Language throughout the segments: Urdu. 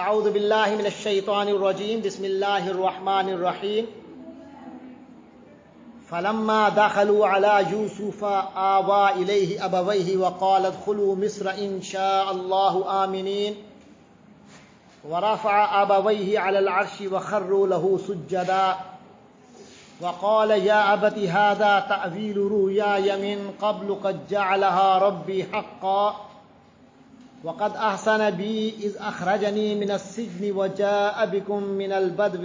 اعوذ باللہ من الشیطان الرجیم بسم اللہ الرحمن الرحیم فلما دخلوا على يوسف آوى إليه أبويه وقال ادخلوا مصر إن شاء الله آمنين ورفع أبويه على العرش وخروا له سجدا وقال يا أبت هذا تأويل رؤياي من قبل قد جعلها ربي حقا وقد أحسن بي إذ أخرجني من السجن وجاء بكم من البدو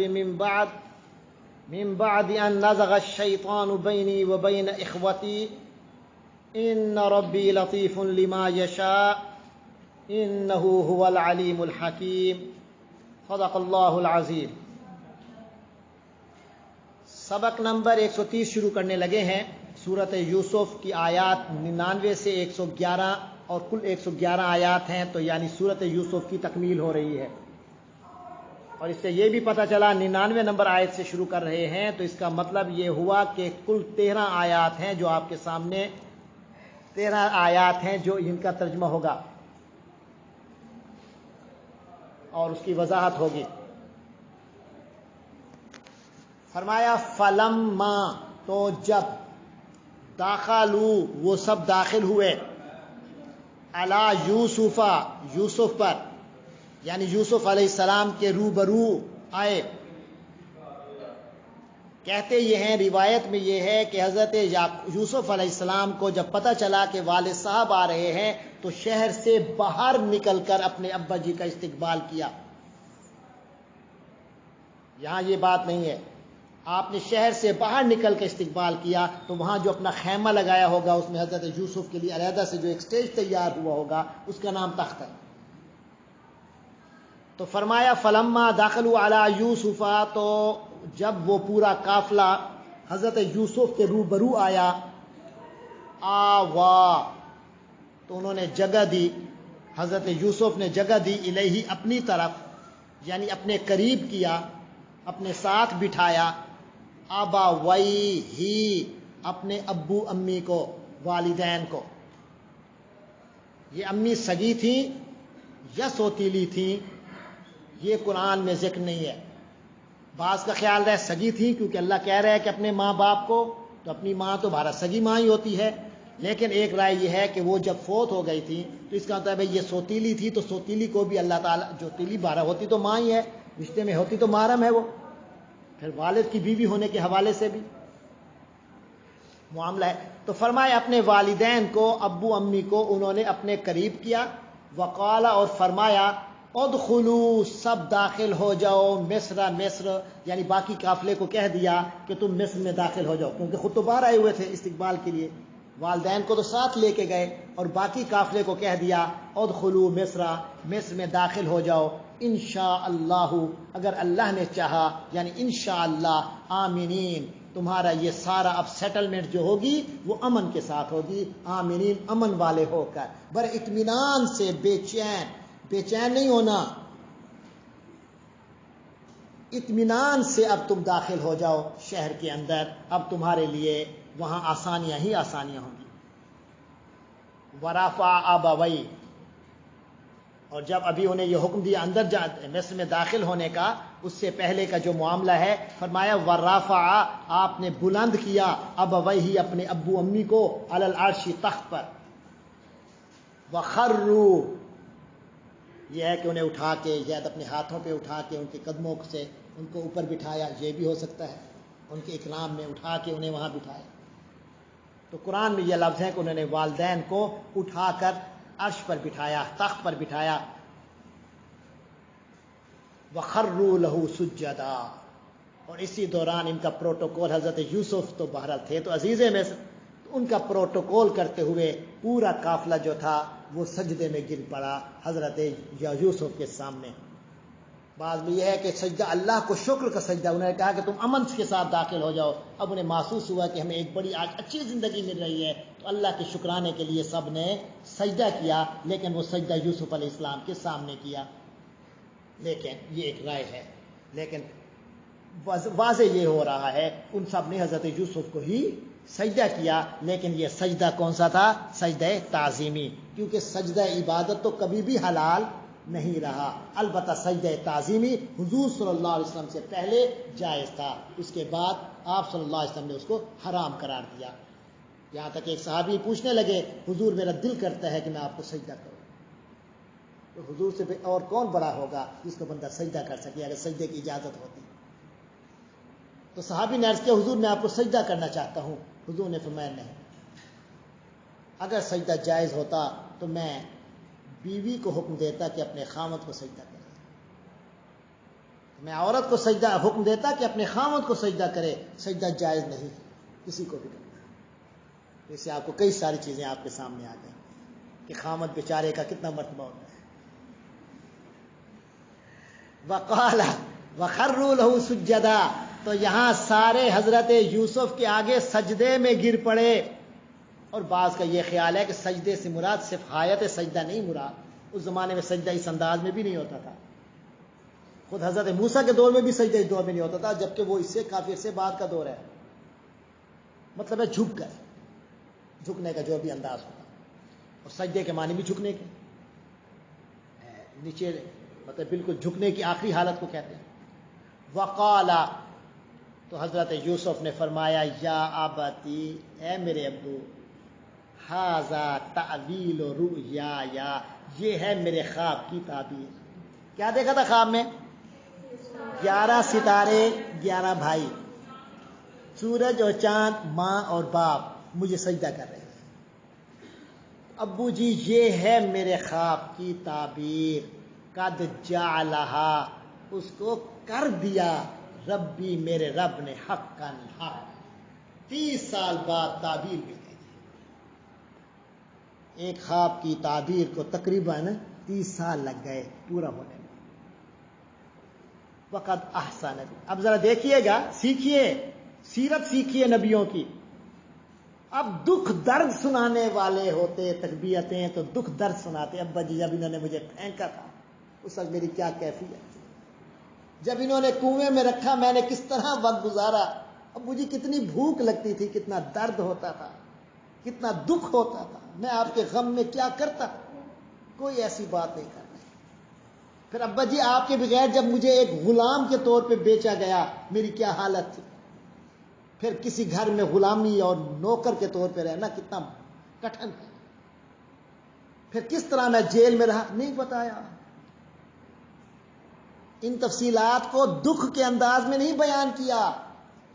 من بعد أن نزغ الشيطان بيني وبين إخوتي إن ربي لطيف لما يشاء إنه هو العليم الحكيم صدق الله العظيم۔ سبق نمبر 130 شروع کرنے لگے ہیں۔ سورۃ یوسف کی آیات 99 سے 111 اور کل 111 آیات ہیں، تو یعنی سورۃ یوسف کی تکمیل ہو رہی ہے۔ اور اس سے یہ بھی پتہ چلا 99 نمبر آیت سے شروع کر رہے ہیں، تو اس کا مطلب یہ ہوا کہ کل 13 آیات ہیں جو آپ کے سامنے 13 آیات ہیں جو ان کا ترجمہ ہوگا اور اس کی وضاحت ہوگی۔ فرمایا فلما، تو جب، داخلوا، وہ سب داخل ہوئے، علی یوسف، یوسف پر، یعنی یوسف علیہ السلام کے روبرو آئے۔ کہتے یہ ہیں، روایت میں یہ ہے کہ حضرت یوسف علیہ السلام کو جب پتہ چلا کہ والد صاحب آ رہے ہیں تو شہر سے باہر نکل کر اپنے ابا جی کا استقبال کیا۔ یہاں یہ بات نہیں ہے، آپ نے شہر سے باہر نکل کے استقبال کیا، تو وہاں جو اپنا خیمہ لگایا ہوگا اس میں حضرت یوسف کے لیے علیحدہ سے جو ایک سٹیج تیار ہوا ہوگا اس کا نام تخت ہے۔ تو فرمایا فلما داخلوا علی یوسف، تو جب وہ پورا قافلہ حضرت یوسف کے روبرو آیا، آوا، تو انہوں نے جگہ دی، حضرت یوسف نے جگہ دی، الیہ، اپنی طرف، یعنی اپنے قریب کیا، اپنے ساتھ بٹھایا، ابویہ، اپنے ابو امی کو، والدین کو۔ یہ امی سگی تھیں یا سوتیلی تھیں یہ قرآن میں ذکر نہیں ہے۔ بعض کا خیال رہے سگی تھیں، کیونکہ اللہ کہہ رہا ہے کہ اپنے ماں باپ کو، تو اپنی ماں تو بھارت سگی ماں ہی ہوتی ہے، لیکن ایک رائے یہ ہے کہ وہ جب فوت ہو گئی تھی تو اس کا مطلب ہے یہ سوتیلی تھی، تو سوتیلی کو بھی اللہ تعالیٰ، جو تیلی بارہ ہوتی تو ماں ہی ہے، رشتے میں ہوتی تو محرم ہے وہ، پھر والد کی بیوی ہونے کے حوالے سے بھی معاملہ ہے۔ تو فرمایا اپنے والدین کو، ابو امی کو انہوں نے اپنے قریب کیا، وقال، اور فرمایا ادخلوا، سب داخل ہو جاؤ، مصر، مصر، یعنی باقی قافلے کو کہہ دیا کہ تم مصر میں داخل ہو جاؤ، کیونکہ خود تو باہر آئے ہوئے تھے استقبال کے لیے، والدین کو تو ساتھ لے کے گئے، اور باقی قافلے کو کہہ دیا ادخلوا مصر، مصر میں داخل ہو جاؤ، انشاءاللہ، اگر اللہ نے چاہا، یعنی انشاءاللہ، آمینین، تمہارا یہ سارا اب سیٹلمنٹ جو ہوگی وہ امن کے ساتھ ہوگی، آمینین، امن والے ہو کر، بڑے اطمینان سے، بے چین نہیں ہونا، اطمینان سے اب تم داخل ہو جاؤ شہر کے اندر، اب تمہارے لیے وہاں آسانیاں ہی آسانیاں ہوں گی۔ ورفع ابویہ، اور جب ابھی انہیں یہ حکم دیا اندر مصر میں داخل ہونے کا، اس سے پہلے کا جو معاملہ ہے، فرمایا ورفع، آپ نے بلند کیا، ابویہ، اپنے ابو امی کو، علی العرش، تخت پر، وخروا، یہ ہے کہ انہیں اٹھا کے، یا اپنے ہاتھوں پہ اٹھا کے ان کے قدموں سے ان کو اوپر بٹھایا، یہ بھی ہو سکتا ہے، ان کے اکرام میں اٹھا کے انہیں وہاں بٹھایا۔ تو قرآن میں یہ لفظ ہے کہ انہوں نے والدین کو اٹھا کر عرش پر بٹھایا، تخت پر بٹھایا، وخروا لہ سجدا، اور اسی دوران ان کا پروٹوکول، حضرت یوسف تو بہرحال تھے تو عزیز مصر، ان کا پروٹوکول کرتے ہوئے پورا قافلہ جو تھا وہ سجدے میں گر پڑا حضرت یوسف کے سامنے۔ بعض میں یہ ہے کہ سجدہ اللہ کو شکر کا سجدہ، انہوں نے کہا کہ تم امن کے ساتھ داخل ہو جاؤ، اب انہیں محسوس ہوا کہ ہمیں ایک بڑی آج اچھی زندگی مل رہی ہے، تو اللہ کے شکرانے کے لیے سب نے سجدہ کیا، لیکن وہ سجدہ یوسف علیہ السلام کے سامنے کیا۔ لیکن یہ ایک رائے ہے، لیکن واضح یہ ہو رہا ہے ان سب نے حضرت یوسف کو ہی سجدہ کیا، لیکن یہ سجدہ کون سا تھا؟ سجدہ تعظیمی، کیونکہ سجدہ عبادت تو کبھی بھی حلال نہیں رہا. البتہ سجدہ تعظیمی حضور صلی اللہ علیہ وسلم سے پہلے جائز تھا، اس کے بعد آپ صلی اللہ علیہ وسلم نے اس کو حرام قرار دیا. یہاں تک ایک صحابی پوچھنے لگے حضور میرا دل کرتا ہے کہ میں آپ کو سجدہ کروں. تو حضور سے اور کون بڑا ہوگا جس کو بندہ سجدہ کر سکے اگر سجدے کی اجازت ہوتی. تو صحابی نے عرض کیا حضور میں آپ کو سجدہ کرنا چاہتا ہوں. حضور نے فرمایا نہیں، اگر سجدہ جائز ہوتا تو میں بیوی کو حکم دیتا کہ اپنے خاوند کو سجدہ کرے، میں عورت کو سجدہ حکم دیتا کہ اپنے خاوند کو سجدہ کرے. سجدہ جائز نہیں کسی کو بھی کرنا. اس سے آپ کو کئی ساری چیزیں آپ کے سامنے آ گئیں کہ خاوند بیچارے کا کتنا مرتبہ ہوتا ہے. وقال وخروا له سجدا، تو یہاں سارے حضرت یوسف کے آگے سجدے میں گر پڑے. اور بعض کا یہ خیال ہے کہ سجدے سے مراد صرف حایت سجدہ نہیں مراد. اس زمانے میں سجدہ اس انداز میں بھی نہیں ہوتا تھا. خود حضرت موسیٰ کے دور میں بھی سجدہ اس دور میں نہیں ہوتا تھا، جبکہ وہ اس سے کافی عرصے بعد کا دور ہے. مطلب ہے جھک کر، جھکنے کا جو بھی انداز ہوتا. اور سجدے کے معنی بھی جھکنے کے، نیچے مطلب بالکل جھکنے کی آخری حالت کو کہتے ہیں. وقالا، تو حضرت یوسف نے فرمایا یا ابتی، اے میرے ابو، ھذا تعویل رؤیایا، یہ ہے میرے خواب کی تعبیر. کیا دیکھا تھا خواب میں؟ 11 ستارے، 11 بھائی، سورج اور چاند، ماں اور باپ مجھے سجدہ کر رہے ہیں. ابو جی یہ ہے میرے خواب کی تعبیر. قد جعلہا، اس کو کر دیا، ربی میرے رب نے، حقاً حق. 30 سال بعد تعبیر بھی دی. ایک خواب کی تعبیر کو تقریباً 30 سال لگ گئے پورا ہونے میں. وقد احسن، اب ذرا دیکھیے گا، سیکھیے، سیرت سیکھیے نبیوں کی. اب دکھ درد سنانے والے ہوتے تربیتیں تو دکھ درد سناتے. ابا جی جب انہوں نے مجھے پھینکا تھا اس وقت میری کیا کیفیت تھی، جب انہوں نے کنویں میں رکھا میں نے کس طرح وقت گزارا. ابو جی کتنی بھوک لگتی تھی، کتنا درد ہوتا تھا، کتنا دکھ ہوتا تھا، میں آپ کے غم میں کیا کرتا. کوئی ایسی بات نہیں کرنا. پھر ابا جی آپ کے بغیر جب مجھے ایک غلام کے طور پہ بیچا گیا میری کیا حالت تھی. پھر کسی گھر میں غلامی اور نوکر کے طور پہ رہنا کتنا کٹھن ہے. پھر کس طرح میں جیل میں رہا نہیں بتایا. ان تفصیلات کو دکھ کے انداز میں نہیں بیان کیا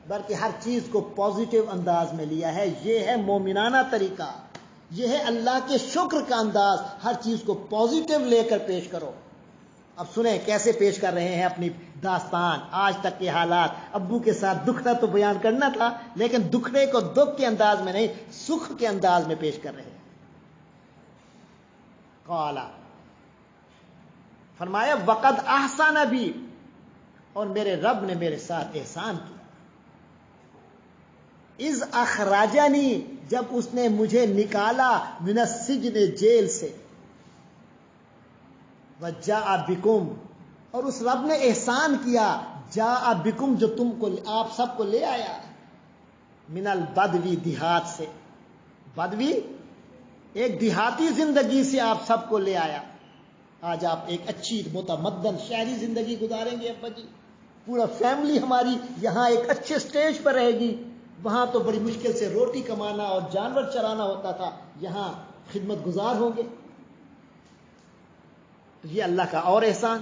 بلکہ ہر چیز کو پازیٹیو انداز میں لیا ہے. یہ ہے مومنانہ طریقہ، یہ ہے اللہ کے شکر کا انداز. ہر چیز کو پازیٹیو لے کر پیش کرو. اب سنیں کیسے پیش کر رہے ہیں اپنی داستان، آج تک کے حالات. ابو کے ساتھ دکھنا تو بیان کرنا تھا لیکن دکھنے کو دکھ کے انداز میں نہیں، سکھ کے انداز میں پیش کر رہے ہیں. قالا، فرمایا وقد احسن بھی، اور میرے رب نے میرے ساتھ احسان کیا. اذ اخرجنی، جب اس نے مجھے نکالا، من السجن، جیل سے. وجاء بکم، اور اس رب نے احسان کیا، جاء بکم، جو تم کو، آپ سب کو لے آیا، من البدوی، دیہات سے. بدوی ایک دیہاتی زندگی سے آپ سب کو لے آیا. آج آپ ایک اچھی متمدن شہری زندگی گزاریں گے ابا جی، پورا فیملی ہماری یہاں ایک اچھے سٹیج پر رہے گی. وہاں تو بڑی مشکل سے روٹی کمانا اور جانور چرانا ہوتا تھا، یہاں خدمت گزار ہوں گے. یہ اللہ کا اور احسان.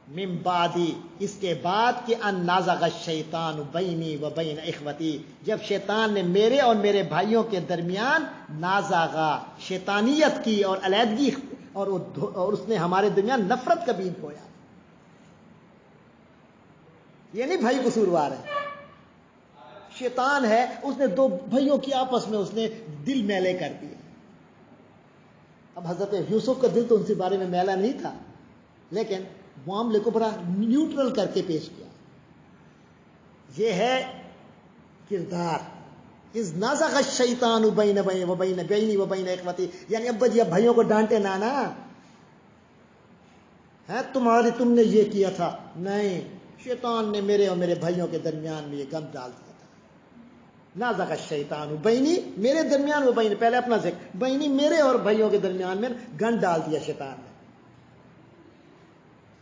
من بعدی، اس کے بعد کہ ان نازغ الشیطان بینی و بین اخوتی، جب شیطان نے میرے اور میرے بھائیوں کے درمیان نازغا، شیطانیت کی اور علیحدگی، اور اس نے ہمارے درمیان نفرت کا بیج بویا. یہ نہیں بھائی قصوروار ہے، شیطان ہے، اس نے دو بھائیوں کی آپس میں اس نے دل میلے کر دیے. اب حضرت یوسف کا دل تو ان سے بارے میں میلا نہیں تھا لیکن معاملے کو بڑا نیوٹرل کر کے پیش کیا. یہ ہے کردار. اذ نازغ الشیطان بینی و بین اخوتی، یعنی ابا جی اب بھائیوں کو ڈانٹے نانا ہے، تم نے یہ کیا تھا. نہیں، شیطان نے میرے اور میرے بھائیوں کے درمیان میں یہ گند ڈال دیا تھا. نازغ الشیطان بینی، میرے درمیان، و بین، پہلے اپنا ذکر، بینی، میرے اور بھائیوں کے درمیان میں گند ڈال دیا شیطان نے.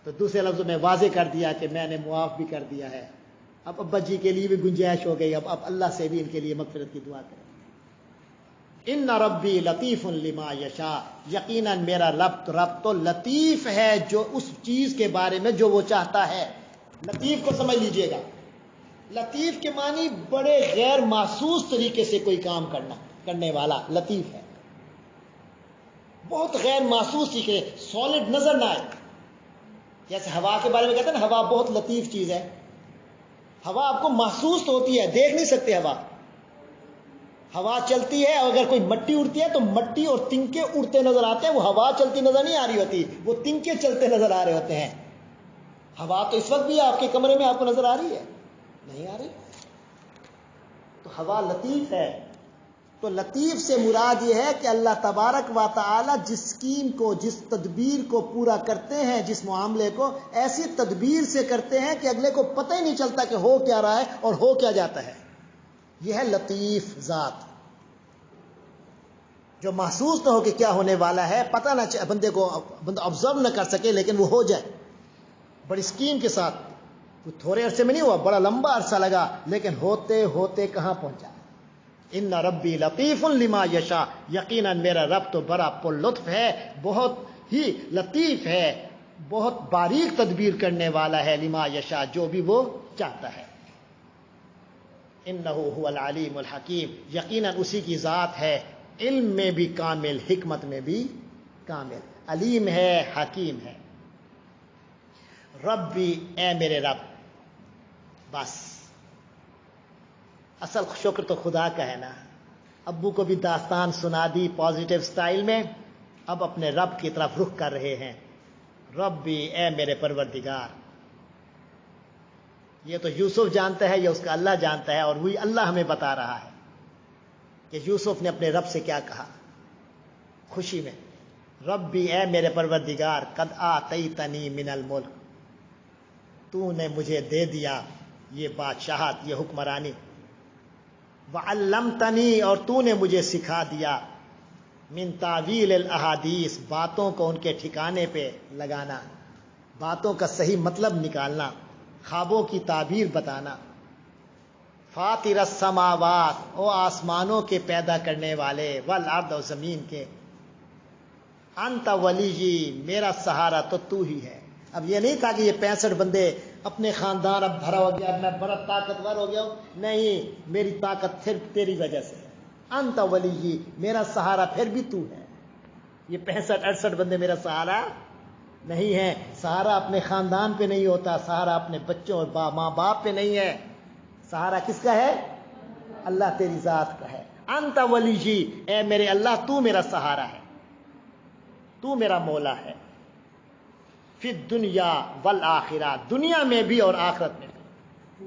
تو دوسرے لفظوں میں واضح کر دیا کہ میں نے معاف بھی کر دیا ہے. اب ابا جی کے لیے بھی گنجائش ہو گئی. اب اللہ سے بھی ان کے لیے مغفرت کی دعا کریں. ان ربی لطیف لما یشاء، یقیناً میرا رب تو لطیف ہے جو اس چیز کے بارے میں جو وہ چاہتا ہے. لطیف کو سمجھ لیجئے گا. لطیف کے معنی بڑے غیر محسوس طریقے سے کوئی کام کرنے والا لطیف ہے. بہت غیر محسوس طریقے، سالڈ نظر نہ آئے. جیسے ہوا کے بارے میں کہتے ہیں نا، ہوا بہت لطیف چیز ہے. ہوا آپ کو محسوس تو ہوتی ہے، دیکھ نہیں سکتے. ہوا چلتی ہے، اور اگر کوئی مٹی اڑتی ہے تو مٹی اور تنکے اڑتے نظر آتے ہیں. وہ ہوا چلتی نظر نہیں آ رہی ہوتی، وہ تنکے چلتے نظر آ رہے ہوتے ہیں. ہوا تو اس وقت بھی آپ کے کمرے میں آپ کو نظر آ رہی ہے؟ نہیں آ رہی. تو ہوا لطیف ہے. تو لطیف سے مراد یہ ہے کہ اللہ تبارک و تعالی جس اسکیم کو، جس تدبیر کو پورا کرتے ہیں، جس معاملے کو ایسی تدبیر سے کرتے ہیں کہ اگلے کو پتہ ہی نہیں چلتا کہ ہو کیا رہا ہے اور ہو کیا جاتا ہے. یہ ہے لطیف ذات، جو محسوس نہ ہو کہ کیا ہونے والا ہے، پتہ نہ بندہ آبزرو نہ کر سکے، لیکن وہ ہو جائے بڑی اسکیم کے ساتھ. تھوڑے عرصے میں نہیں ہوا، بڑا لمبا عرصہ لگا، لیکن ہوتے ہوتے کہاں پہنچا. ان ربی لطیف لما یشاء، یقیناً میرا رب تو بڑا پر لطف ہے، بہت ہی لطیف ہے، بہت باریک تدبیر کرنے والا ہے. لما یشاء، جو بھی وہ چاہتا ہے. انہ هو العلیم الحکیم، یقیناً اسی کی ذات ہے، علم میں بھی کامل، حکمت میں بھی کامل، علیم ہے، حکیم ہے. ربی، اے میرے رب. بس اصل شکر تو خدا کا ہے نا. ابو کو بھی داستان سنا دی پازیٹیو سٹائل میں، اب اپنے رب کی طرف رخ کر رہے ہیں. ربی، اے میرے پروردگار. یہ تو یوسف جانتا ہے، یہ اس کا اللہ جانتا ہے، اور وہی اللہ ہمیں بتا رہا ہے کہ یوسف نے اپنے رب سے کیا کہا خوشی میں. ربی، اے میرے پروردگار، قد آتیتنی من الملک، تو نے مجھے دے دیا یہ بادشاہت، یہ حکمرانی. وعلمتنی، اور تو نے مجھے سکھا دیا. من تعویل الاحادیث، باتوں کو ان کے ٹھکانے پہ لگانا، باتوں کا صحیح مطلب نکالنا، خوابوں کی تعبیر بتانا. فاطر السماوات، او آسمانوں کے پیدا کرنے والے، والارض، اور زمین کے. انت ولی، میرا سہارا تو تو ہی ہے. اب یہ نہیں کہا کہ یہ 65 بندے اپنے خاندان اب بھرا ہو گیا، میں بڑا طاقتور ہو گیا ہوں. نہیں، میری طاقت پھر تیری وجہ سے. انت ولی، میرا سہارا پھر بھی تو ہے. یہ 65-68 بندے میرا سہارا نہیں ہے. سہارا اپنے خاندان پہ نہیں ہوتا، سہارا اپنے بچوں اور ماں باپ پہ نہیں ہے. سہارا کس کا ہے؟ اللہ تیری ذات کا ہے. انت ولی، اے میرے اللہ تو میرا سہارا ہے، تو میرا مولا ہے. فی الدنیا والآخرہ، دنیا میں بھی اور آخرت میں بھی.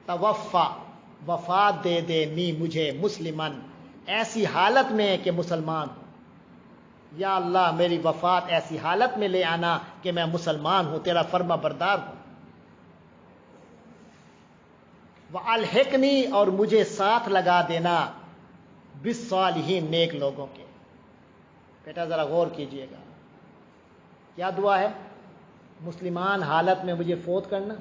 توفا، وفات دے دے، نی مجھے، مسلمن، ایسی حالت میں کہ مسلمان ہوں. یا اللہ میری وفات ایسی حالت میں لے آنا کہ میں مسلمان ہوں، تیرا فرما بردار ہوں. وَأَلْحِقْنِی، اور مجھے ساتھ لگا دینا، بالصالحین، نیک لوگوں کے. بیٹا ذرا غور کیجئے گا، کیا دعا ہے؟ مسلمان حالت میں مجھے فوت کرنا،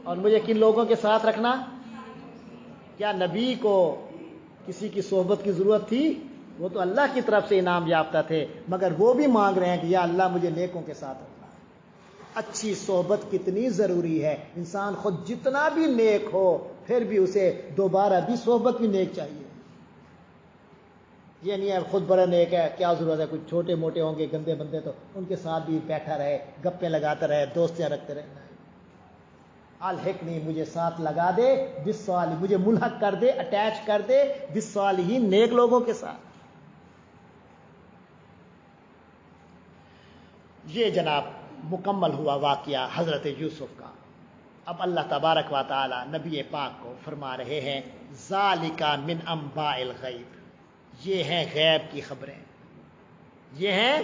اور مجھے کن لوگوں کے ساتھ رکھنا؟ کیا نبی کو کسی کی صحبت کی ضرورت تھی؟ وہ تو اللہ کی طرف سے انعام یافتہ تھے، مگر وہ بھی مانگ رہے ہیں کہ یا اللہ مجھے نیکوں کے ساتھ رکھنا. اچھی صحبت کتنی ضروری ہے. انسان خود جتنا بھی نیک ہو پھر بھی اسے دوبارہ بھی صحبت بھی نیک چاہیے. یہ نہیں ہے خود بڑا نیک ہے، کیا ضرورت ہے، کچھ چھوٹے موٹے ہوں گے گندے بندے تو ان کے ساتھ بھی بیٹھا رہے، گپیں لگاتا رہے، دوستیاں رکھتے رہے. الحقنی، مجھے ساتھ لگا دے، بالصالحین، مجھے ملحق کر دے، اٹیچ کر دے، بالصالحین، نیک لوگوں کے ساتھ. یہ جناب مکمل ہوا واقعہ حضرت یوسف کا. اب اللہ تبارک و تعالی نبی پاک کو فرما رہے ہیں ذالک من انباء الغیب، یہ ہیں غیب کی خبریں. یہ ہیں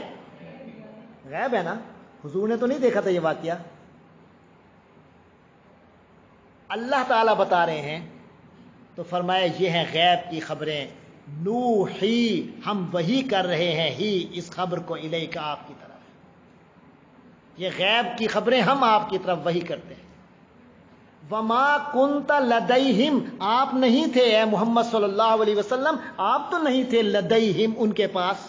غیب ہے نا، حضور نے تو نہیں دیکھا تھا یہ واقعہ، اللہ تعالیٰ بتا رہے ہیں. تو فرمایا یہ ہیں غیب کی خبریں، نوحی، ہم وحی کر رہے ہیں، ہی اس خبر کو الیک، آپ کی طرف. یہ غیب کی خبریں ہم آپ کی طرف وحی کرتے ہیں. وما کنت لدیہم، آپ نہیں تھے اے محمد صلی اللہ علیہ وسلم، آپ تو نہیں تھے لدیہم ان کے پاس.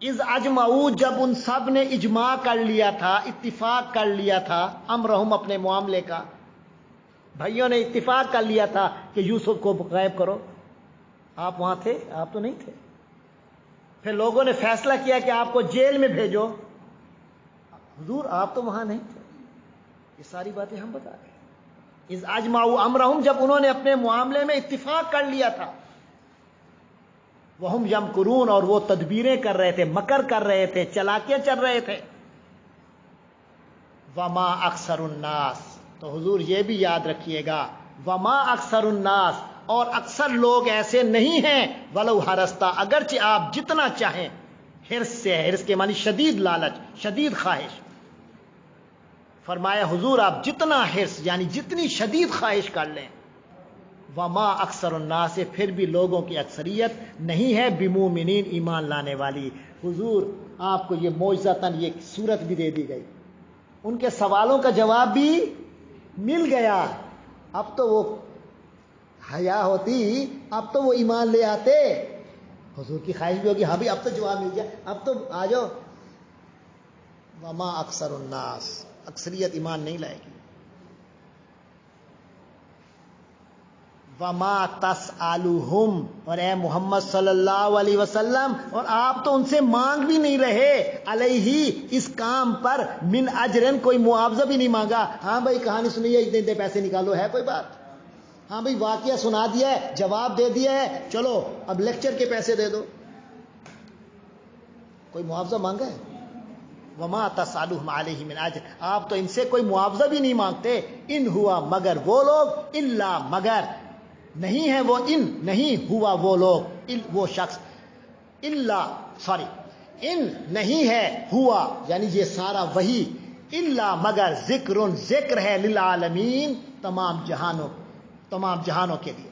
اذ اجمعوا، جب ان سب نے اجماع کر لیا تھا، اتفاق کر لیا تھا، امرہم اپنے معاملے کا. بھائیوں نے اتفاق کر لیا تھا کہ یوسف کو غائب کرو. آپ وہاں تھے؟ آپ تو نہیں تھے. پھر لوگوں نے فیصلہ کیا کہ آپ کو جیل میں بھیجو. حضور آپ تو وہاں نہیں تھے. یہ ساری باتیں ہم بتا رہے ہیں. اذ اجمعوا امرہم، جب انہوں نے اپنے معاملے میں اتفاق کر لیا تھا. وہم یمکرون، اور وہ تدبیریں کر رہے تھے، مکر کر رہے تھے، چلاکیاں چل رہے تھے. وما اکثر الناس، تو حضور یہ بھی یاد رکھیے گا، وما اکثر الناس، اور اکثر لوگ ایسے نہیں ہیں، ولو ہرستا، اگرچہ آپ جتنا چاہیں. حرص سے، حرص کے معنی شدید لالچ، شدید خواہش. فرمایا حضور آپ جتنا حرص یعنی جتنی شدید خواہش کر لیں، وما اکثر الناس سے، پھر بھی لوگوں کی اکثریت نہیں ہے، بمومنین، ایمان لانے والی. حضور آپ کو یہ معجزتاً یہ صورت بھی دے دی گئی، ان کے سوالوں کا جواب بھی مل گیا. اب تو وہ حیا ہوتی، اب تو وہ ایمان لے آتے. حضور کی خواہش بھی ہوگی ہاں بھی اب تو جواب مل گیا، اب تو آ جاؤ. وما اکثر الناس، اکثریت ایمان نہیں لائے گی. وما تسألهم، اور اے محمد صلی اللہ علیہ وسلم، اور آپ تو ان سے مانگ بھی نہیں رہے، علیہ، اس کام پر، من اجرن، کوئی معاوضہ بھی نہیں مانگا. ہاں بھائی کہانی سنی ہے، اتنے پیسے نکالو، ہے کوئی بات؟ ہاں بھائی واقعہ سنا دیا ہے، جواب دے دیا ہے، چلو اب لیکچر کے پیسے دے دو. کوئی معاوضہ مانگا ہے؟ وما تسألهم علیہ من اجر، آپ تو ان سے کوئی معاوضہ بھی نہیں مانگتے. ان ہوا، مگر وہ لوگ، الا، مگر نہیں ہے وہ، ان نہیں ہوا وہ لوگ، وہ شخص، ان نہیں ہے، ہوا یعنی یہ سارا وہی، الا مگر، ذکر ہے، للعالمین، تمام جہانوں کے لیے.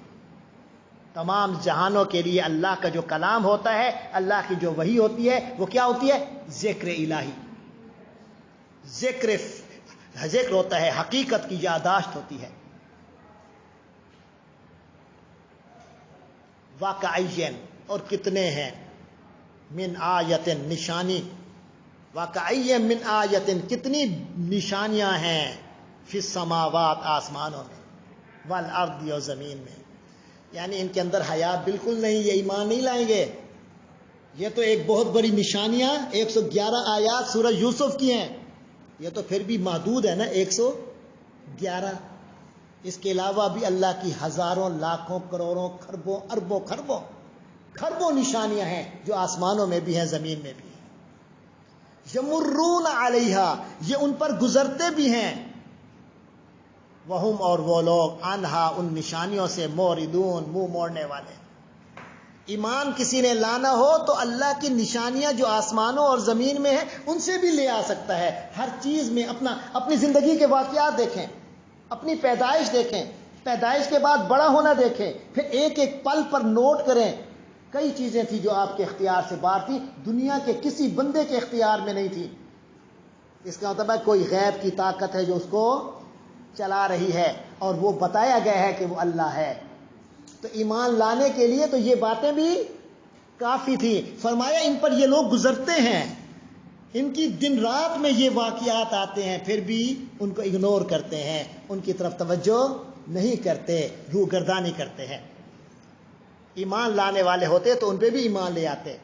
تمام جہانوں کے لیے اللہ کا جو کلام ہوتا ہے، اللہ کی جو وحی ہوتی ہے، وہ کیا ہوتی ہے؟ ذکر الہی. ذکر ہوتا ہے، حقیقت کی یادداشت ہوتی ہے. واقعین، اور کتنے ہیں، من آیت، نشانی، واقعین من آیت، کتنی نشانیاں ہیں، فی السماوات، آسمانوں میں، والارض، اور زمین میں. یعنی ان کے اندر حیات بالکل نہیں، یہ ایمان نہیں لائیں گے. یہ تو ایک بہت بڑی نشانیاں 111 آیات سورہ یوسف کی ہیں. یہ تو پھر بھی محدود ہے نا 111. اس کے علاوہ بھی اللہ کی ہزاروں، لاکھوں، کروڑوں، کھربوں، اربوں، کھربوں نشانیاں ہیں، جو آسمانوں میں بھی ہیں، زمین میں بھی ہیں. یمرون علیہا، یہ ان پر گزرتے بھی ہیں. وہم، اور وہ لوگ، عنہا، ان نشانیوں سے، موردون، منہ موڑنے والے. ایمان کسی نے لانا ہو تو اللہ کی نشانیاں جو آسمانوں اور زمین میں ہیں ان سے بھی لے آ سکتا ہے. ہر چیز میں اپنی زندگی کے واقعات دیکھیں، اپنی پیدائش دیکھیں، پیدائش کے بعد بڑا ہونا دیکھیں، پھر ایک ایک پل پر نوٹ کریں. کئی چیزیں تھیں جو آپ کے اختیار سے باہر تھی، دنیا کے کسی بندے کے اختیار میں نہیں تھی. اس کا مطلب ہے کوئی غیب کی طاقت ہے جو اس کو چلا رہی ہے، اور وہ بتایا گیا ہے کہ وہ اللہ ہے. تو ایمان لانے کے لیے تو یہ باتیں بھی کافی تھی. فرمایا ان پر یہ لوگ گزرتے ہیں، ان کی دن رات میں یہ واقعات آتے ہیں، پھر بھی ان کو اگنور کرتے ہیں، ان کی طرف توجہ نہیں کرتے، روگردانی کرتے ہیں. ایمان لانے والے ہوتے تو ان پہ بھی ایمان لے آتے.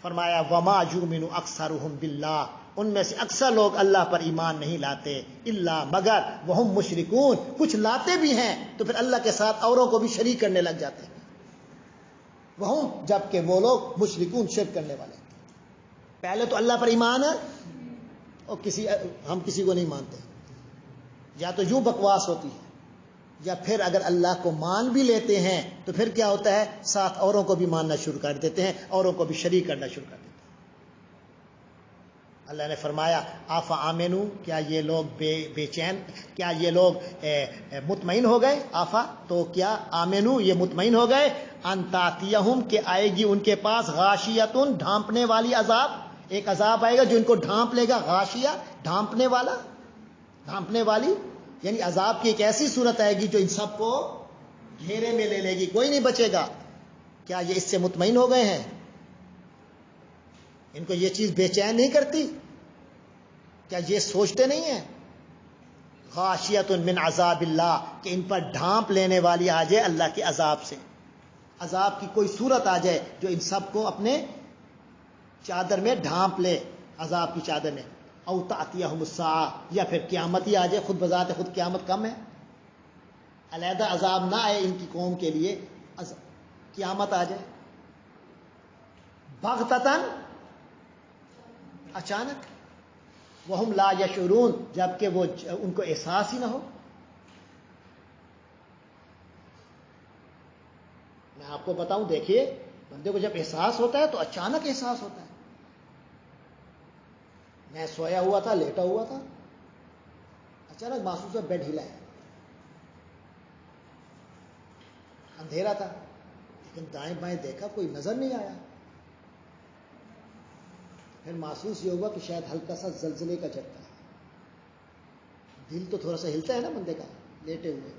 فرمایا وما یؤمن اکثرهم باللہ، ان میں سے اکثر لوگ اللہ پر ایمان نہیں لاتے، الا مگر، وہم مشرکون، کچھ لاتے بھی ہیں تو پھر اللہ کے ساتھ اوروں کو بھی شریک کرنے لگ جاتے ہیں. وہم، جبکہ وہ لوگ، مشرکون، شرک کرنے والے. پہلے تو اللہ پر ایمان ہے اور ہم کسی کو نہیں مانتے. یا تو یوں بکواس ہوتی ہے، یا پھر اگر اللہ کو مان بھی لیتے ہیں تو پھر کیا ہوتا ہے، ساتھ اوروں کو بھی ماننا شروع کر دیتے ہیں، اوروں کو بھی شریک کرنا شروع کر دیتے ہیں. اللہ نے فرمایا آفا آمنو، کیا یہ لوگ بے چین، کیا یہ لوگ مطمئن ہو گئے؟ آفا تو کیا، آمنو یہ مطمئن ہو گئے، ان تاتیہم کہ آئے گی ان کے پاس، غاشیتن ڈھانپنے والی عذاب، ایک عذاب آئے گا جو ان کو ڈھانپ لے گا، غاشیہ ڈھانپنے والا، ڈھانپنے والی، یعنی عذاب کی ایک ایسی صورت آئے گی جو ان سب کو گھیرے میں لے لے گی، کوئی نہیں بچے گا۔ کیا یہ اس سے مطمئن ہو گئے ہیں؟ ان کو یہ چیز بے چین نہیں کرتی؟ کیا یہ سوچتے نہیں ہیں؟ غاشیۃ من عذاب اللہ، کہ ان پر ڈھانپ لینے والی آ جائے اللہ کے عذاب سے، عذاب کی کوئی صورت آ جائے جو ان سب کو اپنے چادر میں ڈھانپ لے، عذاب کی چادر میں۔ او تأتیہم الساعہ، یا پھر قیامت ہی آ جائے، خود بذات خود قیامت کم ہے، علیحدہ عذاب نہ آئے ان کی قوم کے لیے، قیامت آ جائے بغتتاً، اچانک، وہم لا یشعرون، جبکہ وہ ان کو احساس ہی نہ ہو۔ میں آپ کو بتاؤں، دیکھیے بندے کو جب احساس ہوتا ہے تو اچانک احساس ہوتا ہے۔ میں سویا ہوا تھا، لیٹا ہوا تھا، اچانک محسوس ہوا بیڈ ہلا ہے، اندھیرا تھا لیکن دائیں بائیں دیکھا کوئی نظر نہیں آیا، پھر محسوس یہ ہوا کہ شاید ہلکا سا زلزلے کا جھٹکا ہے، دل تو تھوڑا سا ہلتا ہے نا بندے کا لیٹے ہوئے،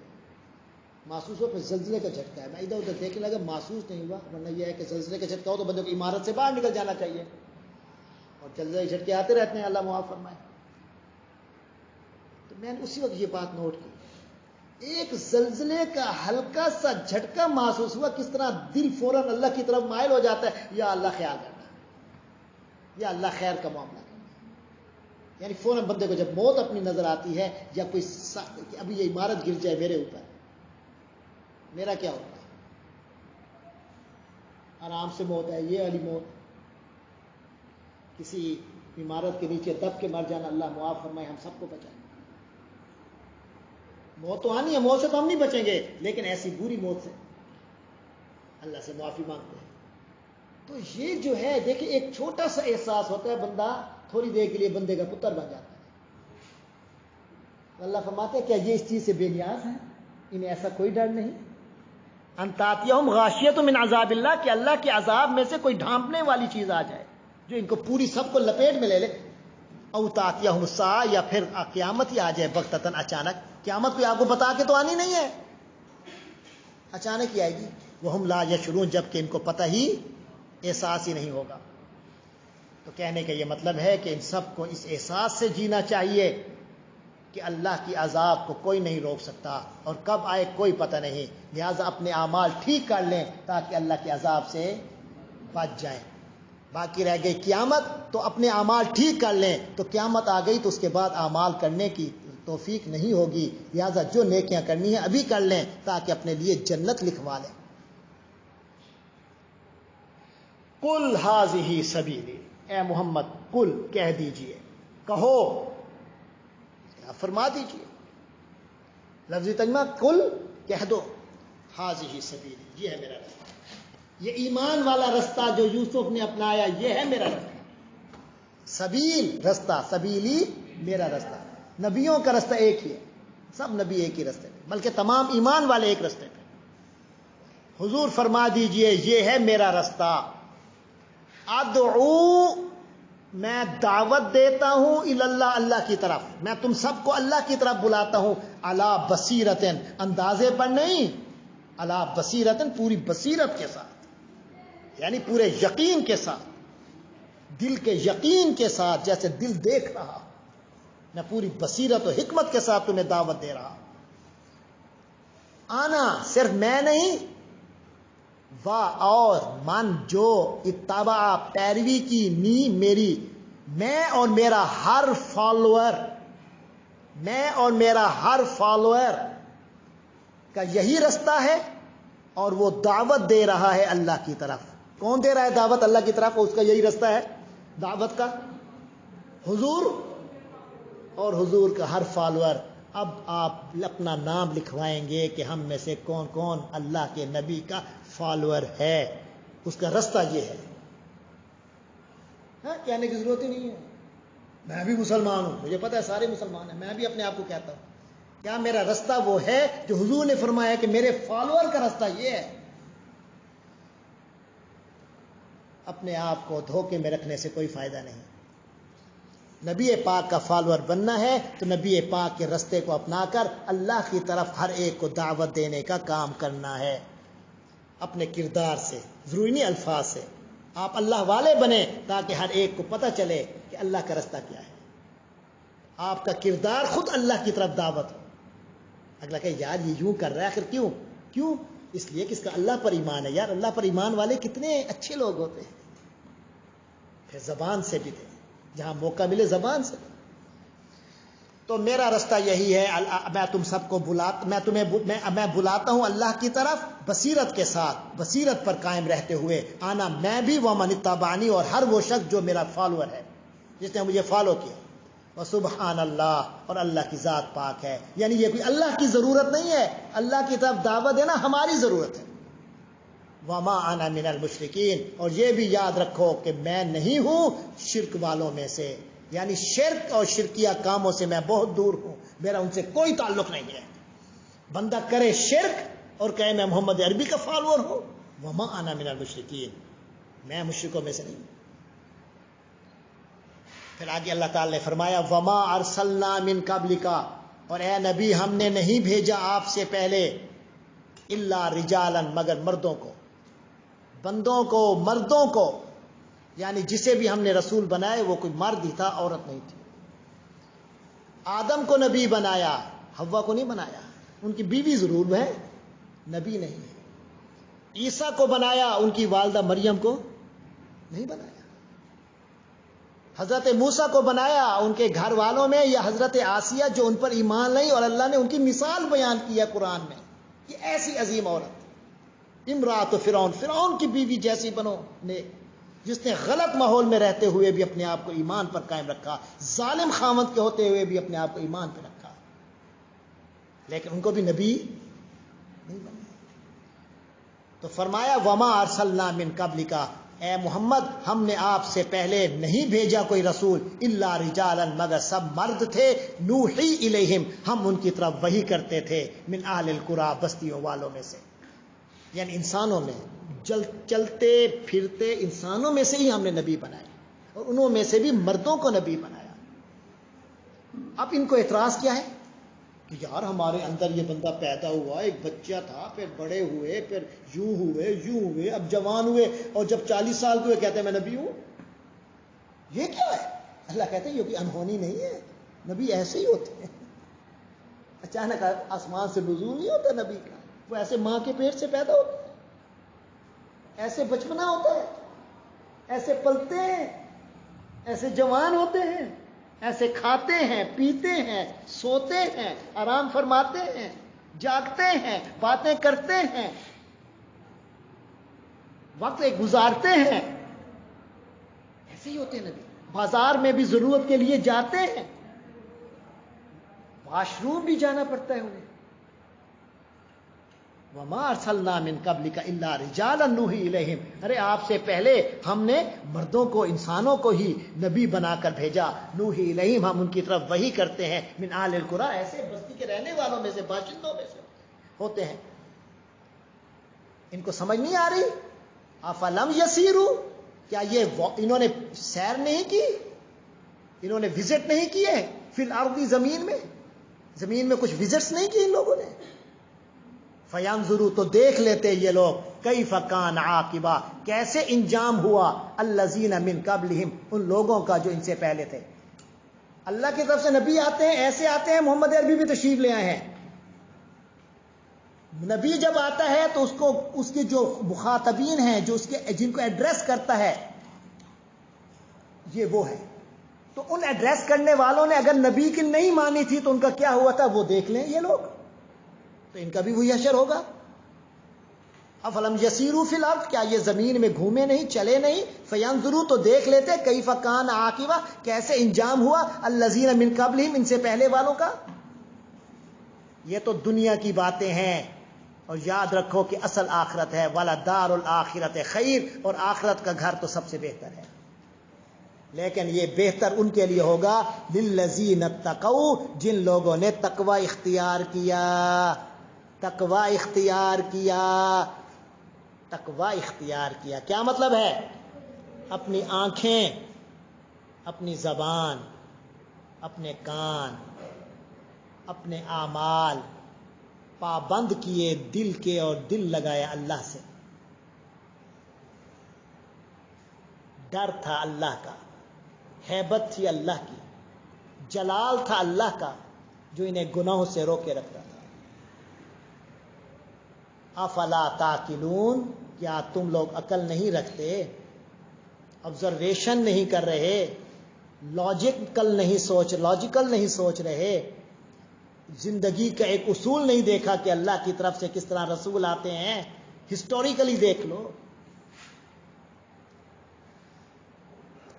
محسوس ہوا پھر زلزلے کا جھٹکا ہے، میں ادھر ادھر دیکھنے لگا، محسوس نہیں ہوا، ورنہ یہ ہے کہ زلزلے کا جھٹکا ہو تو بندے کو عمارت سے باہر نکل جانا چاہیے، اور زلزلے کے جھٹکے آتے رہتے ہیں، اللہ معاف فرمائے۔ تو میں نے اسی وقت یہ بات نوٹ کی، ایک زلزلے کا ہلکا سا جھٹکا محسوس ہوا، کس طرح دل فوراً اللہ کی طرف مائل ہو جاتا ہے، یا اللہ خیال کرنا، یا اللہ خیر کا معاملہ کرنا، یعنی فوراً بندے کو جب موت اپنی نظر آتی ہے، یا کوئی کہ ابھی یہ عمارت گر جائے میرے اوپر، میرا کیا ہوتا ہے؟ آرام سے موت ہے، یہ والی موت، کسی عمارت کے نیچے دب کے مر جانا، اللہ معاف فرمائے، ہم سب کو بچائے۔ موت تو آنی ہے، موت سے تو ہم نہیں بچیں گے، لیکن ایسی بری موت سے اللہ سے معافی مانگتے ہیں۔ تو یہ جو ہے دیکھیں، ایک چھوٹا سا احساس ہوتا ہے، بندہ تھوڑی دیر کے لیے بندے کا پتر بن جاتا ہے۔ اللہ فرماتے ہیں کیا یہ اس چیز سے بے نیاز ہیں؟ انہیں ایسا کوئی ڈر نہیں؟ ان تأتیہم غاشیۃ من عذاب اللہ، کہ اللہ کے عذاب میں سے کوئی ڈھانپنے والی چیز آ جائے جو ان کو پوری سب کو لپیٹ میں لے لے۔ او تأتیہم الساعہ، یا پھر قیامت ہی آ جائے بغتتاً، اچانک۔ قیامت کوئی آپ کو بتا کے تو آنی نہیں ہے، اچانک ہی آئے گی۔ وہم لا یشعرون، جب کہ ان کو پتہ ہی، احساس ہی نہیں ہوگا۔ تو کہنے کا یہ مطلب ہے کہ ان سب کو اس احساس سے جینا چاہیے کہ اللہ کی عذاب کو کوئی نہیں روک سکتا، اور کب آئے کوئی پتہ نہیں، لہٰذا اپنے اعمال ٹھیک کر لیں تاکہ اللہ کے عذاب سے بچ جائیں۔ باقی رہ گئی قیامت، تو اپنے اعمال ٹھیک کر لیں، تو قیامت آ گئی تو اس کے بعد اعمال کرنے کی توفیق نہیں ہوگی، لہٰذا جو نیکیاں کرنی ہیں ابھی کر لیں تاکہ اپنے لیے جنت لکھوا لیں۔ قل ھذہ سبیلی، اے محمد قل کہہ دیجئے، کہو، فرما دیجئے، لفظی ترجمہ قل کہہ دو، ھذہ سبیلی، یہ ہے میرا رستہ، یہ ایمان والا رستہ جو یوسف نے اپنایا، یہ ہے میرا رستہ۔ سبیل رستہ، سبیلی میرا رستہ، نبیوں کا رستہ ایک ہی ہے، سب نبی ایک ہی رستے پہ، بلکہ تمام ایمان والے ایک رستے پہ۔ حضور فرما دیجئے یہ ہے میرا رستہ، ادعو، میں دعوت دیتا ہوں اللہ، اللہ کی طرف، میں تم سب کو اللہ کی طرف بلاتا ہوں، علی بصیرتن، اندازے پر نہیں، علی بصیرتن، پوری بصیرت کے ساتھ، یعنی پورے یقین کے ساتھ، دل کے یقین کے ساتھ، جیسے دل دیکھ رہا، میں پوری بصیرت و حکمت کے ساتھ تمہیں دعوت دے رہا۔ آنا، صرف میں نہیں، اور من جو اتبع، پیروی کی، میری، میں اور میرا ہر فالوور، میں اور میرا ہر فالوور کا یہی رستہ ہے، اور وہ دعوت دے رہا ہے اللہ کی طرف۔ کون دے رہا ہے دعوت اللہ کی طرف؟ اس کا یہی رستہ ہے دعوت کا، حضور اور حضور کا ہر فالوور۔ اب آپ اپنا نام لکھوائیں گے کہ ہم میں سے کون کون اللہ کے نبی کا فالوور ہے، اس کا رستہ یہ ہے۔ ہاں، کہنے کی ضرورت ہی نہیں ہے، میں بھی مسلمان ہوں، مجھے پتہ ہے سارے مسلمان ہیں، میں بھی اپنے آپ کو کہتا ہوں، کیا میرا رستہ وہ ہے جو حضور نے فرمایا کہ میرے فالوور کا رستہ یہ ہے۔ اپنے آپ کو دھوکے میں رکھنے سے کوئی فائدہ نہیں. نبی پاک کا فالوور بننا ہے تو نبی پاک کے رستے کو اپنا کر اللہ کی طرف ہر ایک کو دعوت دینے کا کام کرنا ہے. اپنے کردار سے، ضروری نہیں الفاظ سے. آپ اللہ والے بنیں تاکہ ہر ایک کو پتہ چلے کہ اللہ کا رستہ کیا ہے. آپ کا کردار خود اللہ کی طرف دعوت ہو. اگلا کہ یار یہ یوں کر رہا ہے، آخر کیوں؟ اس لیے کہ اس کا اللہ پر ایمان ہے. یار اللہ پر ایمان والے کتنے اچھے لوگ ہوتے ہیں. پھر زبان سے بھی دیں، جہاں موقع ملے زبان سے. تو میرا رستہ یہی ہے. میں تم سب کو میں بلاتا ہوں اللہ کی طرف بصیرت کے ساتھ، بصیرت پر قائم رہتے ہوئے. آنا میں بھی ومن اتبعنی، اور ہر وہ شخص جو میرا فالوور ہے، جس نے مجھے فالو کیا. وسبحان اللہ، اور اللہ کی ذات پاک ہے. یعنی یہ کوئی اللہ کی ضرورت نہیں ہے، اللہ کی طرف دعوت دینا ہماری ضرورت ہے. وما انا من المشرکین، اور یہ بھی یاد رکھو کہ میں نہیں ہوں شرک والوں میں سے. یعنی شرک اور شرکیہ کاموں سے میں بہت دور ہوں، میرا ان سے کوئی تعلق نہیں ہے. بندہ کرے شرک اور کہے میں محمد عربی کا فالوور ہوں، وما انا من المشرکین، میں مشرکوں میں سے نہیں. پھر آگے اللہ تعالی نے فرمایا وما ارسلنا من قبلک، اور اے نبی ہم نے نہیں بھیجا آپ سے پہلے الا رجالا، مگر مردوں کو، بندوں کو، مردوں کو. یعنی جسے بھی ہم نے رسول بنائے وہ کوئی مرد ہی تھا، عورت نہیں تھی. آدم کو نبی بنایا، حوا کو نہیں بنایا. ان کی بیوی ضرور ہے، نبی نہیں ہے. عیسیٰ کو بنایا، ان کی والدہ مریم کو نہیں بنایا. حضرت موسیٰ کو بنایا، ان کے گھر والوں میں، یا حضرت آسیہ جو ان پر ایمان لائی اور اللہ نے ان کی مثال بیان کی ہے قرآن میں. یہ ایسی عظیم عورت، امراۃ فرعون، فرعون کی بیوی جیسی بنو نیک، جس نے غلط ماحول میں رہتے ہوئے بھی اپنے آپ کو ایمان پر قائم رکھا، ظالم خاوند کے ہوتے ہوئے بھی اپنے آپ کو ایمان پر رکھا، لیکن ان کو بھی نبی نہیں بنا. تو فرمایا وما ارسلنا من قبلک، اے محمد ہم نے آپ سے پہلے نہیں بھیجا کوئی رسول الا رجالا، مگر سب مرد تھے. نوحی الیہم، ہم ان کی طرف وحی کرتے تھے. من اہل القری، بستیوں والوں میں سے، یعنی انسانوں میں، چلتے پھرتے انسانوں میں سے ہی ہم نے نبی بنائے، اور انہوں میں سے بھی مردوں کو نبی بنایا. اب ان کو اعتراض کیا ہے کہ یار ہمارے اندر یہ بندہ پیدا ہوا، ایک بچہ تھا، پھر بڑے ہوئے، پھر یوں ہوئے، اب جوان ہوئے، اور جب 40 سال کے ہوئے کہتے ہیں میں نبی ہوں. یہ کیا ہے؟ اللہ کہتے ہیں یہ کوئی انہونی نہیں ہے، نبی ایسے ہی ہوتے ہیں. اچانک آسمان سے نزول نہیں ہوتا نبی کا، وہ ایسے ماں کے پیٹ سے پیدا ہوتا ہے، ایسے بچپنا ہوتا ہے، ایسے پلتے ہیں، ایسے جوان ہوتے ہیں، ایسے کھاتے ہیں، پیتے ہیں، سوتے ہیں، آرام فرماتے ہیں، جاگتے ہیں، باتیں کرتے ہیں، وقت گزارتے ہیں. ایسے ہی ہوتے ہیں نبی. بازار میں بھی ضرورت کے لیے جاتے ہیں، واش روم بھی جانا پڑتا ہے انہیں. وما ارسلنا من قبلک الا رجالا نوحی الیہم، ارے آپ سے پہلے ہم نے مردوں کو، انسانوں کو ہی نبی بنا کر بھیجا. نوحی الیہم، ہم ان کی طرف وحی کرتے ہیں. من اہل القری، ایسے بستی کے رہنے والوں میں سے، باشندوں میں سے ہوتے ہیں. ان کو سمجھ نہیں آ رہی؟ افلم یسیروا، کیا یہ انہوں نے سیر نہیں کی، انہوں نے وزٹ نہیں کیے فی الارض، زمین میں کچھ وزٹس نہیں کی ان لوگوں نے. فینظروا، تو دیکھ لیتے یہ لوگ، کیف کان عاقبہ، کیسے انجام ہوا، الذین من قبلہم، ان لوگوں کا جو ان سے پہلے تھے. اللہ کی طرف سے نبی آتے ہیں، ایسے آتے ہیں، محمد عربی بھی تشریف لے آئے ہیں. نبی جب آتا ہے تو اس کے جو مخاطبین ہیں، جو جن کو ایڈریس کرتا ہے، یہ وہ ہے. تو ان ایڈریس کرنے والوں نے اگر نبی کی نہیں مانی تھی تو ان کا کیا ہوا تھا وہ دیکھ لیں یہ لوگ، تو ان کا بھی وہی حشر ہوگا. افلم یسیروا فی الارض، کیا یہ زمین میں گھومے نہیں، چلے نہیں؟ فینظروا، تو دیکھ لیتے، کیف کان عاقبہ، کیسے انجام ہوا، الذین من قبلہم، ان سے پہلے والوں کا. یہ تو دنیا کی باتیں ہیں، اور یاد رکھو کہ اصل آخرت ہے. وَلَدَارُ الْآخِرَةِ خیر، اور آخرت کا گھر تو سب سے بہتر ہے. لیکن یہ بہتر ان کے لیے ہوگا للذین اتقوا، جن لوگوں نے تقوی اختیار کیا. تقوی اختیار کیا، تقوی اختیار کیا، کیا مطلب ہے؟ اپنی آنکھیں، اپنی زبان، اپنے کان، اپنے اعمال پابند کیے دل کے اور دل لگایا اللہ سے. ڈر تھا اللہ کا، ہیبت تھی اللہ کی، جلال تھا اللہ کا جو انہیں گناہوں سے روکے رکھتا تھا. افلا تعقلون، کیا تم لوگ عقل نہیں رکھتے، آبزرویشن نہیں کر رہے، لاجیکل نہیں سوچ رہے، زندگی کا ایک اصول نہیں دیکھا کہ اللہ کی طرف سے کس طرح رسول آتے ہیں، ہسٹوریکلی دیکھ لو.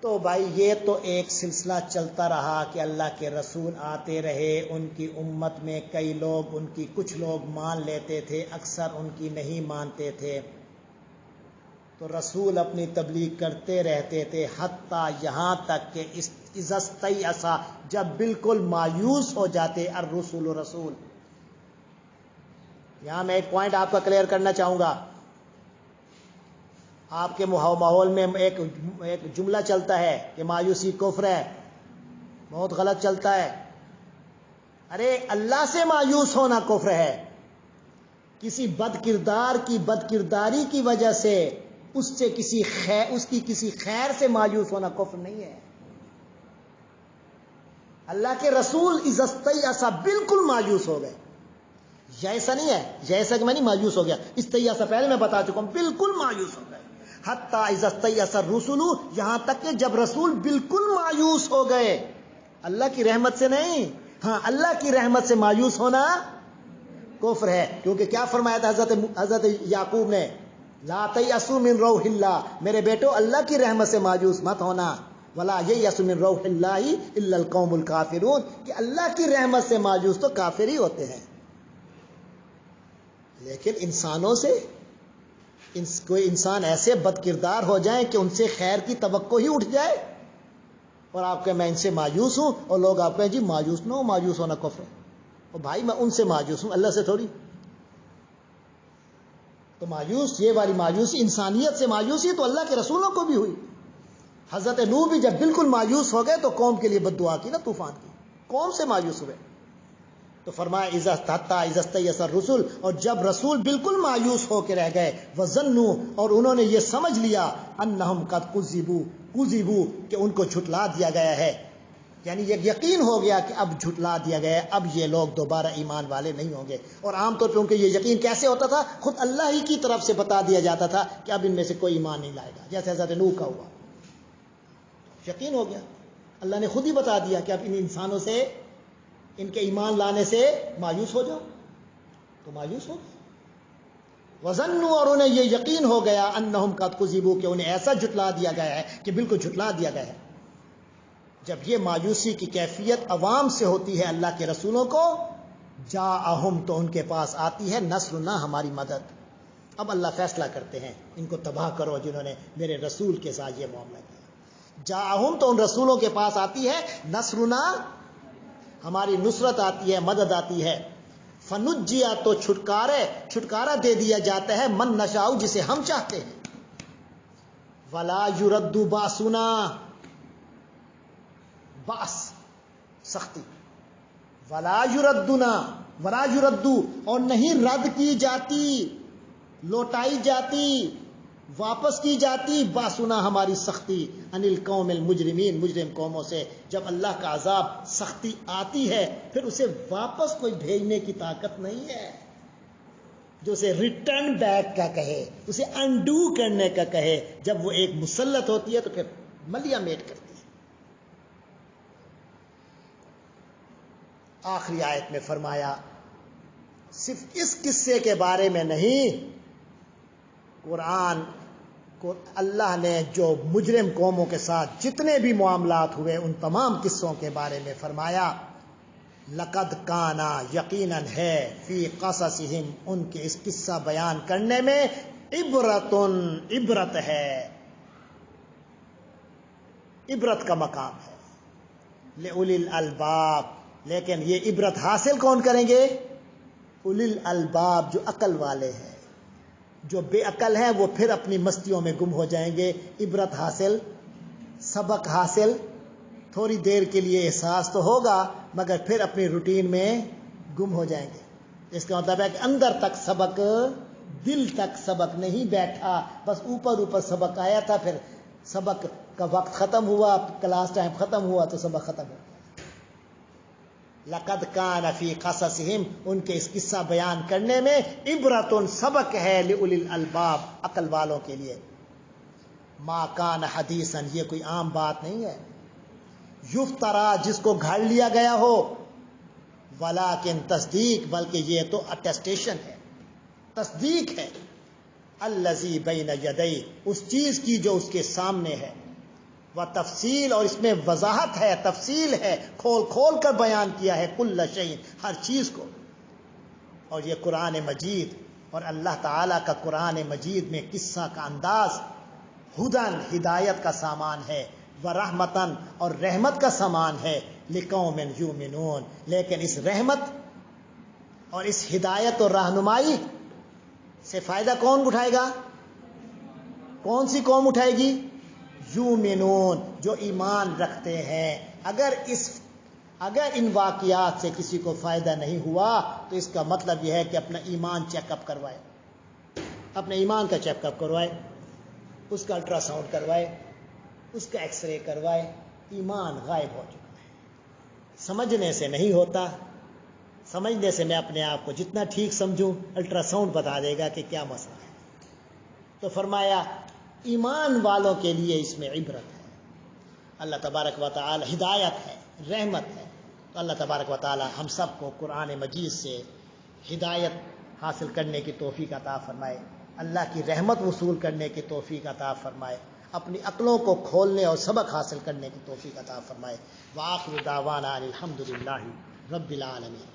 تو بھائی یہ تو ایک سلسلہ چلتا رہا کہ اللہ کے رسول آتے رہے، ان کی امت میں کئی لوگ ان کی کچھ لوگ مان لیتے تھے، اکثر ان کی نہیں مانتے تھے. تو رسول اپنی تبلیغ کرتے رہتے تھے حتیٰ یہاں تک کہ اذا جب بالکل مایوس ہو جاتے الرسول رسول. یہاں میں ایک پوائنٹ آپ کا کلیئر کرنا چاہوں گا. آپ کے ماحول میں ایک جملہ چلتا ہے کہ مایوسی کفر ہے، بہت غلط چلتا ہے. ارے اللہ سے مایوس ہونا کفر ہے. کسی بد کردار کی بدکرداری کی وجہ سے اس کی کسی خیر سے مایوس ہونا کفر نہیں ہے. اللہ کے رسول اذا بالکل مایوس ہو گئے. جیسا نہیں ہے، جیسا کہ میں نہیں مایوس ہو گیا، استیأس پہلے میں بتا چکا ہوں، بالکل مایوس ہو گئے. حتیٰ اذا استیأس الرسل، یہاں تک کہ جب رسول بالکل مایوس ہو گئے. اللہ کی رحمت سے نہیں، ہاں اللہ کی رحمت سے مایوس ہونا کفر ہے. کیونکہ کیا فرمایا تھا حضرت یعقوب نے، لا تیأسوا من روح اللہ، میرے بیٹو اللہ کی رحمت سے مایوس مت ہونا. ولا ییأس من روح اللہ الا القوم الکافرون، کہ اللہ کی رحمت سے مایوس تو کافر ہی ہوتے ہیں. لیکن انسانوں سے کوئی انسان ایسے بد کردار ہو جائیں کہ ان سے خیر کی توقع ہی اٹھ جائے، اور آپ کہ میں ان سے مایوس ہوں، اور لوگ آپ کہیں جی مایوس نہ ہو، مایوس ہونا کفر ہے. اور بھائی میں ان سے مایوس ہوں، اللہ سے تھوڑی. تو مایوس، یہ والی مایوسی انسانیت سے مایوسی تو اللہ کے رسولوں کو بھی ہوئی. حضرت نوح بھی جب بالکل مایوس ہو گئے تو قوم کے لیے بد دعا کی نا، طوفان کی، قوم سے مایوس ہوئے. تو فرمایا اذا استیأس الرسل، اور جب رسول بالکل مایوس ہو کے رہ گئے، وظنوا، اور انہوں نے یہ سمجھ لیا، انہم قد کذبوا، کہ ان کو جھٹلا دیا گیا ہے. یعنی یہ یقین ہو گیا کہ اب جھٹلا دیا گیا ہے، اب یہ لوگ دوبارہ ایمان والے نہیں ہوں گے. اور عام طور پہ ان کے یہ یقین کیسے ہوتا تھا، خود اللہ ہی کی طرف سے بتا دیا جاتا تھا کہ اب ان میں سے کوئی ایمان نہیں لائے گا. جیسے حضرت نوح کا ہوا، یقین ہو گیا، اللہ نے خود ہی بتا دیا کہ اب ان انسانوں سے، ان کے ایمان لانے سے مایوس ہو جاؤ. تو مایوس ہو گئے. وظنوا، اور انہیں یہ یقین ہو گیا، انہم قد کذبوا، کہ انہیں ایسا جھٹلا دیا گیا ہے کہ بالکل جھٹلا دیا گیا ہے. جب یہ مایوسی کی کیفیت عوام سے ہوتی ہے اللہ کے رسولوں کو، جاءہم، تو ان کے پاس آتی ہے نصرنا، ہماری مدد. اب اللہ فیصلہ کرتے ہیں ان کو تباہ کرو جنہوں نے میرے رسول کے ساتھ یہ معاملہ کیا. جاءہم، تو ان رسولوں کے پاس آتی ہے نصرنا، ہماری نصرت آتی ہے، مدد آتی ہے. فنجیا، تو چھٹکارا دے دیا جاتا ہے، من نشاء، جسے ہم چاہتے ہیں. ولا یرد باسنا، باس سختی، ولا یرد، اور نہیں رد کی جاتی، لوٹائی جاتی، واپس کی جاتی، باسنا، ہماری سختی، ان القوم المجرمین، مجرم قوموں سے. جب اللہ کا عذاب، سختی آتی ہے، پھر اسے واپس کوئی بھیجنے کی طاقت نہیں ہے جو اسے ریٹرن بیک کا کہے، اسے انڈو کرنے کا کہے. جب وہ ایک مسلط ہوتی ہے تو پھر ملیا میٹ کرتی ہے. آخری آیت میں فرمایا صرف اس قصے کے بارے میں نہیں، قرآن کو اللہ نے جو مجرم قوموں کے ساتھ جتنے بھی معاملات ہوئے ان تمام قصوں کے بارے میں فرمایا. لقد کانا، یقیناً ہے، فی قصصہم، ان کے اس قصہ بیان کرنے میں، عبرت ہے، عبرت کا مقام ہے. لأولی الالباب، لیکن یہ عبرت حاصل کون کریں گے؟ اولی الالباب، جو عقل والے ہیں. جو بے عقل ہیں وہ پھر اپنی مستیوں میں گم ہو جائیں گے. عبرت حاصل، سبق حاصل، تھوڑی دیر کے لیے احساس تو ہوگا مگر پھر اپنی روٹین میں گم ہو جائیں گے. اس کا مطلب ہے کہ اندر تک سبق، دل تک سبق نہیں بیٹھا، بس اوپر اوپر سبق آیا تھا، پھر سبق کا وقت ختم ہوا، کلاس ٹائم ختم ہوا تو سبق ختم ہوا. لقد کان فی قصصہم، ان کے اس قصہ بیان کرنے میں عبرت، سبق ہے، لأولی الالباب، عقل والوں کے لیے. ما کان حدیثا، یہ کوئی عام بات نہیں ہے. یفترا، جس کو گھڑ لیا گیا ہو. ولیکن، تصدیق، بلکہ یہ تو اٹیسٹیشن ہے، تصدیق ہے. الذی بین یدیہ، اس چیز کی جو اس کے سامنے ہے. و تفصیل، اور اس میں وضاحت ہے، تفصیل ہے، کھول کھول کر بیان کیا ہے. کل شیء، ہر چیز کو. اور یہ قرآن مجید اور اللہ تعالیٰ کا قرآن مجید میں قصہ کا انداز ہدن، ہدایت کا سامان ہے. ورحمتن، اور رحمت کا سامان ہے. لقوم یؤمنون، لیکن اس رحمت اور اس ہدایت اور رہنمائی سے فائدہ کون اٹھائے گا؟ کون سی قوم اٹھائے گی؟ یؤمنون، جو ایمان رکھتے ہیں. اگر ان واقعات سے کسی کو فائدہ نہیں ہوا تو اس کا مطلب یہ ہے کہ اپنا ایمان چیک اپ کروائے، اپنے ایمان کا چیک اپ کروائے، اس کا الٹرا ساؤنڈ کروائے، اس کا ایکس رے کروائے. ایمان غائب ہو چکا ہے. سمجھنے سے نہیں ہوتا، سمجھنے سے میں اپنے آپ کو جتنا ٹھیک سمجھوں الٹرا ساؤنڈ بتا دے گا کہ کیا مسئلہ ہے. تو فرمایا ایمان والوں کے لیے اس میں عبرت ہے. اللہ تبارک و تعالی، ہدایت ہے، رحمت ہے. تو اللہ تبارک و تعالی ہم سب کو قرآن مجید سے ہدایت حاصل کرنے کی توفیق عطا فرمائے، اللہ کی رحمت وصول کرنے کی توفیق عطا فرمائے، اپنی عقلوں کو کھولنے اور سبق حاصل کرنے کی توفیق عطا فرمائے. وآخر دعوانا الحمدللہ رب العالمین.